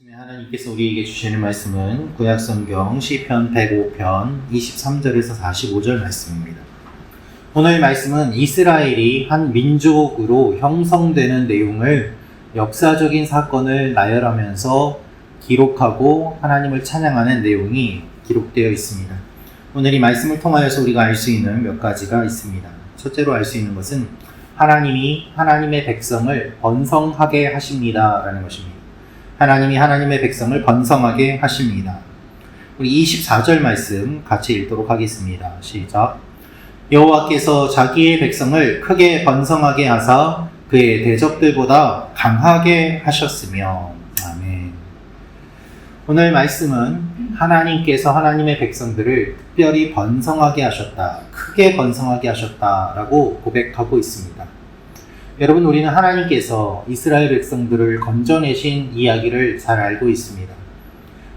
하나님께서 우리에게 주시는 말씀은 구약성경 시편 105편 23절에서 45절 말씀입니다. 오늘 말씀은 이스라엘이 한 민족으로 형성되는 내용을 역사적인 사건을 나열하면서 기록하고 하나님을 찬양하는 내용이 기록되어 있습니다. 오늘 이 말씀을 통하여서 우리가 알 수 있는 몇 가지가 있습니다. 첫째로 알 수 있는 것은 하나님이 하나님의 백성을 번성하게 하십니다 라는 것입니다. 하나님이 하나님의 백성을 번성하게 하십니다. 우리 24절 말씀 같이 읽도록 하겠습니다. 시작. 여호와께서 자기의 백성을 크게 번성하게 하사 그의 대적들보다 강하게 하셨으며. 아멘. 오늘 말씀은 하나님께서 하나님의 백성들을 특별히 번성하게 하셨다, 크게 번성하게 하셨다라고 고백하고 있습니다. 여러분, 우리는 하나님께서 이스라엘 백성들을 건져내신 이야기를 잘 알고 있습니다.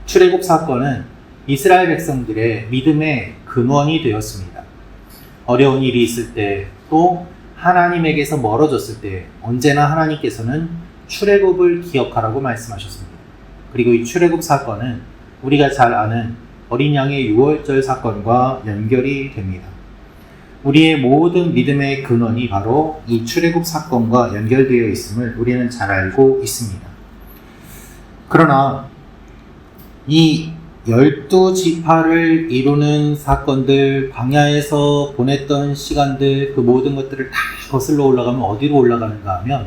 출애굽 사건은 이스라엘 백성들의 믿음의 근원이 되었습니다. 어려운 일이 있을 때, 또 하나님에게서 멀어졌을 때 언제나 하나님께서는 출애굽을 기억하라고 말씀하셨습니다. 그리고 이 출애굽 사건은 우리가 잘 아는 어린 양의 유월절 사건과 연결이 됩니다. 우리의 모든 믿음의 근원이 바로 이 출애굽 사건과 연결되어 있음을 우리는 잘 알고 있습니다. 그러나 이 12지파를 이루는 사건들, 광야에서 보냈던 시간들, 그 모든 것들을 다 거슬러 올라가면 어디로 올라가는가 하면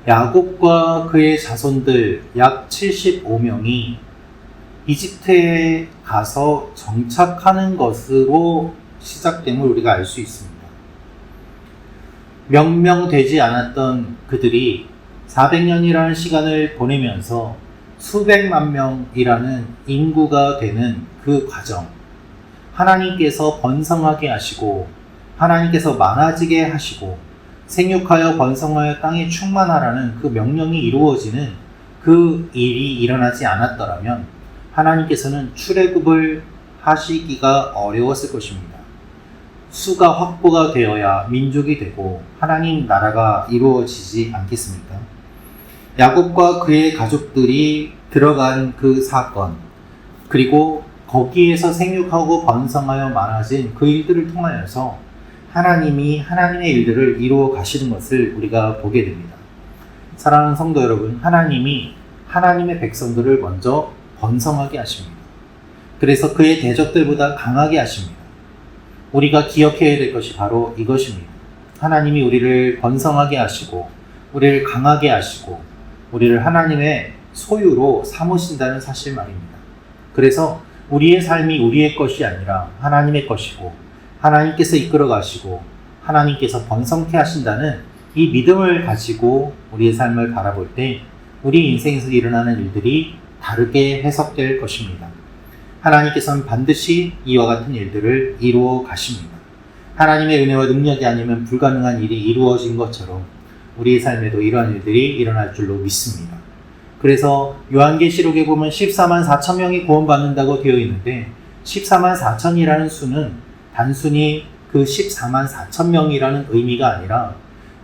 야곱과 그의 자손들 약 75명이 이집트에 가서 정착하는 것으로 시작됨을 우리가 알 수 있습니다. 명명되지 않았던 그들이 400년이라는 시간을 보내면서 수백만 명이라는 인구가 되는 그 과정, 하나님께서 번성하게 하시고 하나님께서 많아지게 하시고 생육하여 번성하여 땅에 충만하라는 그 명령이 이루어지는 그 일이 일어나지 않았더라면 하나님께서는 출애굽을 하시기가 어려웠을 것입니다. 수가 확보가 되어야 민족이 되고 하나님 나라가 이루어지지 않겠습니까? 야곱과 그의 가족들이 들어간 그 사건, 그리고 거기에서 생육하고 번성하여 많아진 그 일들을 통하여서 하나님이 하나님의 일들을 이루어 가시는 것을 우리가 보게 됩니다. 사랑하는 성도 여러분, 하나님이 하나님의 백성들을 먼저 번성하게 하십니다. 그래서 그의 대적들보다 강하게 하십니다. 우리가 기억해야 될 것이 바로 이것입니다. 하나님이 우리를 번성하게 하시고 우리를 강하게 하시고 우리를 하나님의 소유로 삼으신다는 사실 말입니다. 그래서 우리의 삶이 우리의 것이 아니라 하나님의 것이고 하나님께서 이끌어 가시고 하나님께서 번성케 하신다는 이 믿음을 가지고 우리의 삶을 바라볼 때 우리 인생에서 일어나는 일들이 다르게 해석될 것입니다. 하나님께서는 반드시 이와 같은 일들을 이루어 가십니다. 하나님의 은혜와 능력이 아니면 불가능한 일이 이루어진 것처럼 우리의 삶에도 이러한 일들이 일어날 줄로 믿습니다. 그래서 요한계시록에 보면 14만 4천 명이 구원받는다고 되어 있는데 14만 4천이라는 수는 단순히 그 14만 4천 명이라는 의미가 아니라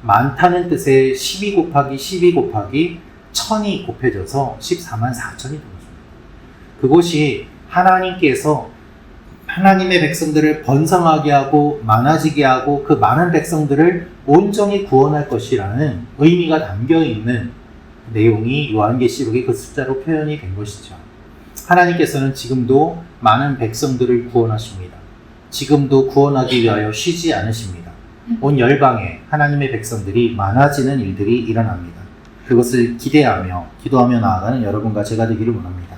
많다는 뜻의 12 곱하기 12 곱하기 1000이 곱해져서 14만 4천이 되었습니다. 그것이 하나님께서 하나님의 백성들을 번성하게 하고 많아지게 하고 그 많은 백성들을 온전히 구원할 것이라는 의미가 담겨있는 내용이 요한계시록의 그 숫자로 표현이 된 것이죠. 하나님께서는 지금도 많은 백성들을 구원하십니다. 지금도 구원하기 위하여 쉬지 않으십니다. 온 열방에 하나님의 백성들이 많아지는 일들이 일어납니다. 그것을 기대하며 기도하며 나아가는 여러분과 제가 되기를 원합니다.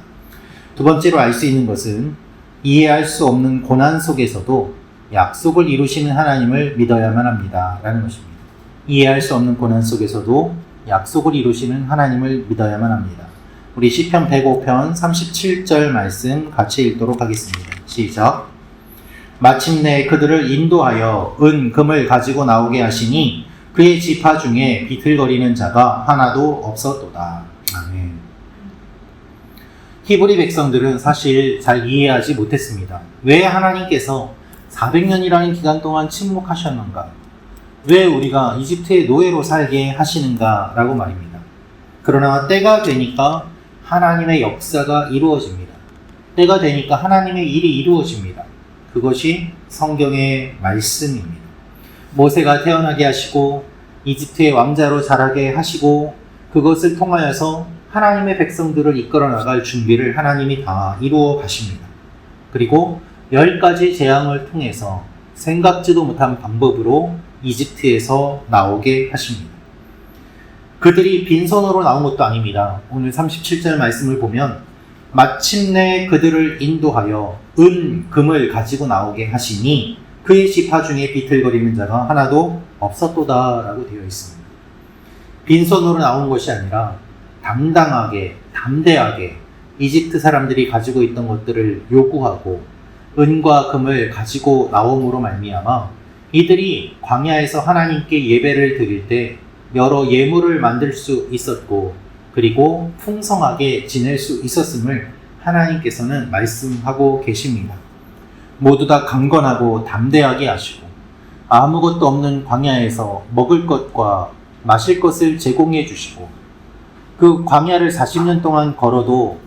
두 번째로 알 수 있는 것은 이해할 수 없는 고난 속에서도 약속을 이루시는 하나님을 믿어야만 합니다 라는 것입니다. 이해할 수 없는 고난 속에서도 약속을 이루시는 하나님을 믿어야만 합니다. 우리 시편 105편 37절 말씀 같이 읽도록 하겠습니다. 시작. 마침내 그들을 인도하여 은, 금을 가지고 나오게 하시니 그의 지파 중에 비틀거리는 자가 하나도 없었도다. 아멘. 히브리 백성들은 사실 잘 이해하지 못했습니다. 왜 하나님께서 400년이라는 기간 동안 침묵하셨는가? 왜 우리가 이집트의 노예로 살게 하시는가? 라고 말입니다. 그러나 때가 되니까 하나님의 역사가 이루어집니다. 때가 되니까 하나님의 일이 이루어집니다. 그것이 성경의 말씀입니다. 모세가 태어나게 하시고 이집트의 왕자로 자라게 하시고 그것을 통하여서 하나님의 백성들을 이끌어 나갈 준비를 하나님이 다 이루어 가십니다. 그리고 10가지 재앙을 통해서 생각지도 못한 방법으로 이집트에서 나오게 하십니다. 그들이 빈손으로 나온 것도 아닙니다. 오늘 37절 말씀을 보면 마침내 그들을 인도하여 은, 금을 가지고 나오게 하시니 그의 지파 중에 비틀거리는 자가 하나도 없었도다 라고 되어 있습니다. 빈손으로 나온 것이 아니라 당당하게, 담대하게 이집트 사람들이 가지고 있던 것들을 요구하고 은과 금을 가지고 나옴으로 말미암아 이들이 광야에서 하나님께 예배를 드릴 때 여러 예물을 만들 수 있었고 그리고 풍성하게 지낼 수 있었음을 하나님께서는 말씀하고 계십니다. 모두 다 강건하고 담대하게 하시고 아무것도 없는 광야에서 먹을 것과 마실 것을 제공해 주시고 그 광야를 40년 동안 걸어도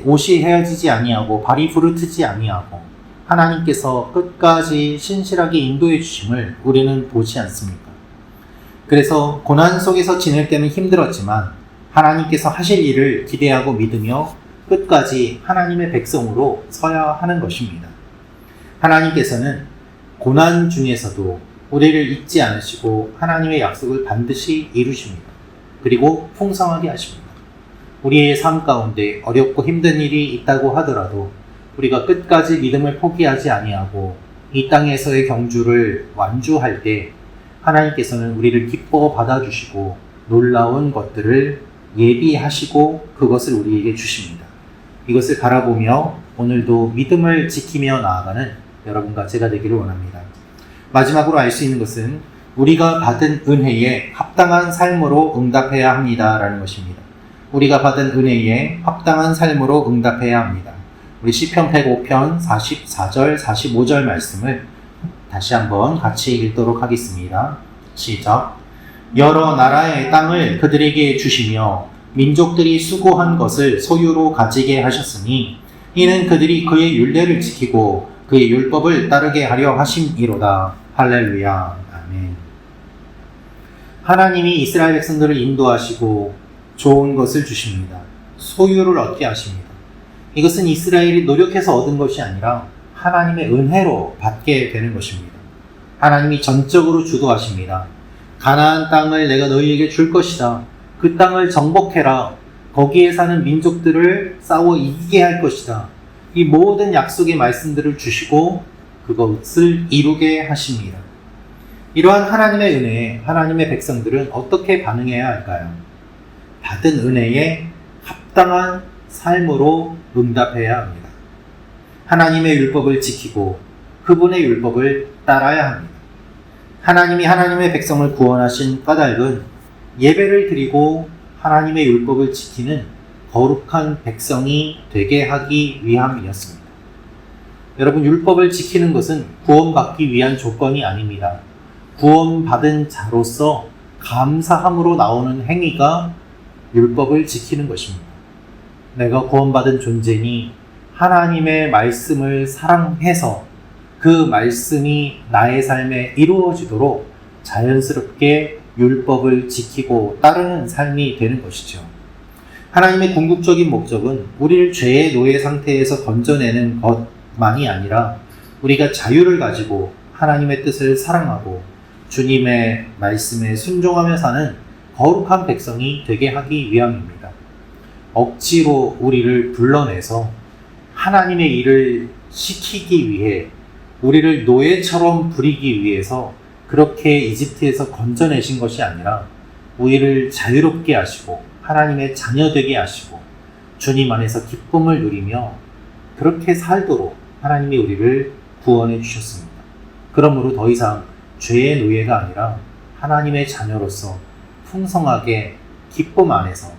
옷이 헤어지지 아니하고 발이 부르트지 아니하고 하나님께서 끝까지 신실하게 인도해 주심을 우리는 보지 않습니까? 그래서 고난 속에서 지낼 때는 힘들었지만 하나님께서 하실 일을 기대하고 믿으며 끝까지 하나님의 백성으로 서야 하는 것입니다. 하나님께서는 고난 중에서도 우리를 잊지 않으시고 하나님의 약속을 반드시 이루십니다. 그리고 풍성하게 하십니다. 우리의 삶 가운데 어렵고 힘든 일이 있다고 하더라도 우리가 끝까지 믿음을 포기하지 아니하고 이 땅에서의 경주를 완주할 때 하나님께서는 우리를 기뻐 받아주시고 놀라운 것들을 예비하시고 그것을 우리에게 주십니다. 이것을 바라보며 오늘도 믿음을 지키며 나아가는 여러분과 제가 되기를 원합니다. 마지막으로 알 수 있는 것은 우리가 받은 은혜에 합당한 삶으로 응답해야 합니다라는 것입니다. 우리가 받은 은혜에 합당한 삶으로 응답해야 합니다. 우리 시편 105편 44절 45절 말씀을 다시 한번 같이 읽도록 하겠습니다. 시작. 여러 나라의 땅을 그들에게 주시며 민족들이 수고한 것을 소유로 가지게 하셨으니 이는 그들이 그의 율례를 지키고 그의 율법을 따르게 하려 하심이로다. 할렐루야. 아멘. 하나님이 이스라엘 백성들을 인도하시고 좋은 것을 주십니다. 소유를 얻게 하십니다. 이것은 이스라엘이 노력해서 얻은 것이 아니라 하나님의 은혜로 받게 되는 것입니다. 하나님이 전적으로 주도하십니다. 가나안 땅을 내가 너희에게 줄 것이다. 그 땅을 정복해라. 거기에 사는 민족들을 싸워 이기게 할 것이다. 이 모든 약속의 말씀들을 주시고 그것을 이루게 하십니다. 이러한 하나님의 은혜에 하나님의 백성들은 어떻게 반응해야 할까요? 받은 은혜에 합당한 삶으로 응답해야 합니다. 하나님의 율법을 지키고 그분의 율법을 따라야 합니다. 하나님이 하나님의 백성을 구원하신 까닭은 예배를 드리고 하나님의 율법을 지키는 거룩한 백성이 되게 하기 위함이었습니다. 여러분, 율법을 지키는 것은 구원받기 위한 조건이 아닙니다. 구원받은 자로서 감사함으로 나오는 행위가 율법을 지키는 것입니다. 내가 구원받은 존재니 하나님의 말씀을 사랑해서 그 말씀이 나의 삶에 이루어지도록 자연스럽게 율법을 지키고 따르는 삶이 되는 것이죠. 하나님의 궁극적인 목적은 우리를 죄의 노예 상태에서 건져내는 것만이 아니라 우리가 자유를 가지고 하나님의 뜻을 사랑하고 주님의 말씀에 순종하며 사는 거룩한 백성이 되게 하기 위함입니다. 억지로 우리를 불러내서 하나님의 일을 시키기 위해 우리를 노예처럼 부리기 위해서 그렇게 이집트에서 건져내신 것이 아니라 우리를 자유롭게 하시고 하나님의 자녀 되게 하시고 주님 안에서 기쁨을 누리며 그렇게 살도록 하나님이 우리를 구원해 주셨습니다. 그러므로 더 이상 죄의 노예가 아니라 하나님의 자녀로서 풍성하게 기쁨 안에서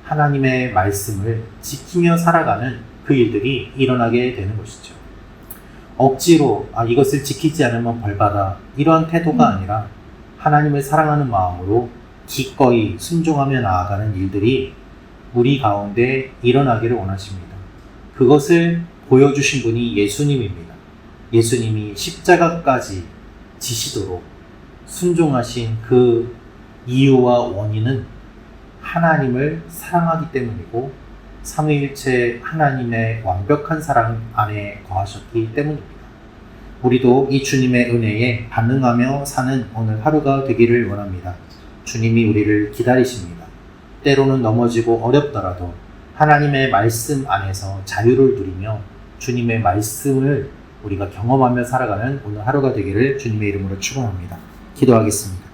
하나님의 말씀을 지키며 살아가는 그 일들이 일어나게 되는 것이죠. 억지로 이것을 지키지 않으면 벌받아 이러한 태도가 아니라 하나님을 사랑하는 마음으로 기꺼이 순종하며 나아가는 일들이 우리 가운데 일어나기를 원하십니다. 그것을 보여주신 분이 예수님입니다. 예수님이 십자가까지 지시도록 순종하신 그 이유와 원인은 하나님을 사랑하기 때문이고 삼위일체 하나님의 완벽한 사랑 안에 거하셨기 때문입니다. 우리도 이 주님의 은혜에 반응하며 사는 오늘 하루가 되기를 원합니다. 주님이 우리를 기다리십니다. 때로는 넘어지고 어렵더라도 하나님의 말씀 안에서 자유를 누리며 주님의 말씀을 우리가 경험하며 살아가는 오늘 하루가 되기를 주님의 이름으로 축원합니다. 기도하겠습니다.